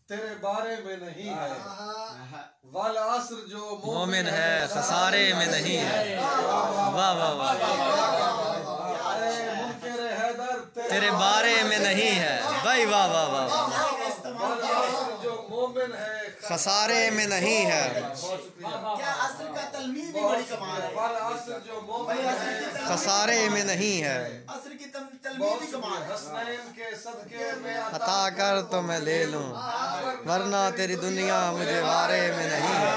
तेरे बारे में नहीं है। वल असर जो मोमिन है खसारे में नहीं है। वाह वाह वाह। मुनकर हैदर तेरे बारे में नहीं है भाई। वाह वाह वाह। वल असर जो मोमिन है खसारे में नहीं है। क्या असर का तलमीद भी बड़ी कमाल है। वल असर जो मोमिन है खसारे में नहीं है। असर की तलमीद भी कमाल है। हसनैन के सदके में अता कर तो मैं ले लूं, वरना तेरी दुनिया मुझे वारे में नहीं है।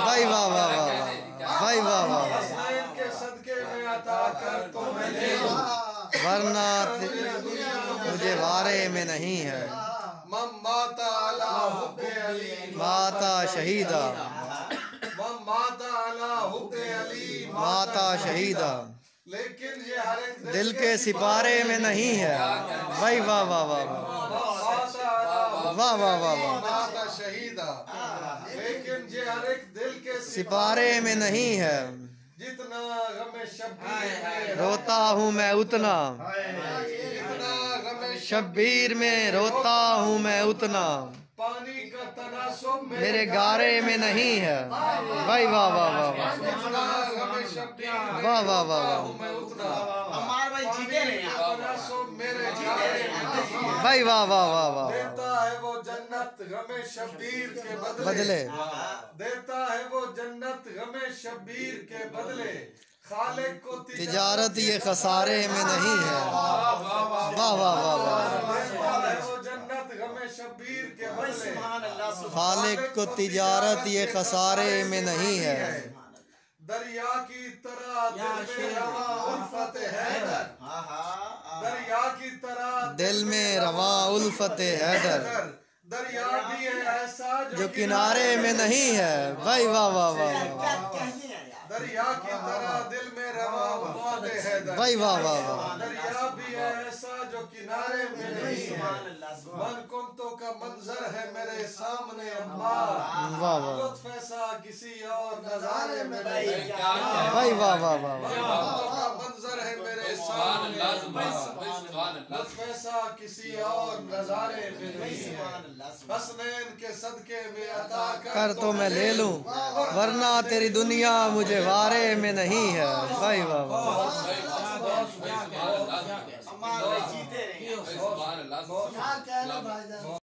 भाई वाह वाह वाह वाह। भाई वाह वाह वाह। हसनैन के सदके में अता कर तो मैं ले लूं, वरना मुझे वारे में नहीं है। माता अला हुब्बे अली माता शहीदा, माता अला हुब्बे अली माता शहीदा, लेकिन ये हर एक दिल के सिपारे में नहीं है। भाई वाह वाह वाह वाह। माता अला वाह वाह वाह वाह। माता शहीदा, लेकिन ये हर एक दिल के सिपारे में नहीं है। जितना गमे शब्बीर रोता हूँ मैं उतना, जितना गमे शब्बीर में रोता हूँ मैं उतना, पानी का तनासुब मेरे गारे में नहीं है। भाई वाह वाह वाह वाह। जितना गमे शब्बीर वाह वाह वाह वाह। मैं उतना अम्मार भाई जीते रहे हैं। तनासुब मेरे गारे में नहीं है। भाई वाह वाह वाह वाह। देता है वो जन्नत गमे शब्बीर के बदले, देता है वो जन्नत गमे शब्बीर के बदले। खालिक को तिजारत ये खसारे में नहीं है। वाह वाह वाह वाह। देता है वो जन्नत गमे शब्बीर के बदले। सुभान अल्लाह सुभान खालिक को तिजारत ये खसारे में नहीं है। दरिया की तरह दिल में रवा उल्फत हैदर, दरिया की तरह दिल में रवा उल्फत हैदर, दरिया भी है ऐसा जो किनारे में नहीं है। भाई वाह वाह वाह वाह। क्या कहने हैं यार। दरिया की तरह दिल में रवा उल्फत हैदर। भाई वाह वाह वाह। दरिया भी है ऐसा जो किनारे में नहीं है। सुभान अल्लाह सुभान मन कुंतों का मंजर है मेरे सामने अम्मा, वाह वाह। लुत्फ ऐसा किसी और नजारे में नहीं है। भाई वाह वाह वाह वाह। कुंतों का मंजर है मेरे सामने अम्मा, लुत्फ ऐसा किसी और नजारे में नहीं है। सुभान अल्लाह सुभान हसनैन के सदके में अता कर तो मैं ले लूं, वरना तेरी दुनिया मुझे वारे में नहीं है। भाई वाह वाह। अम्मार भाई जीते रहे हैं। सुभान अल्लाह। क्या कहना भाईजान।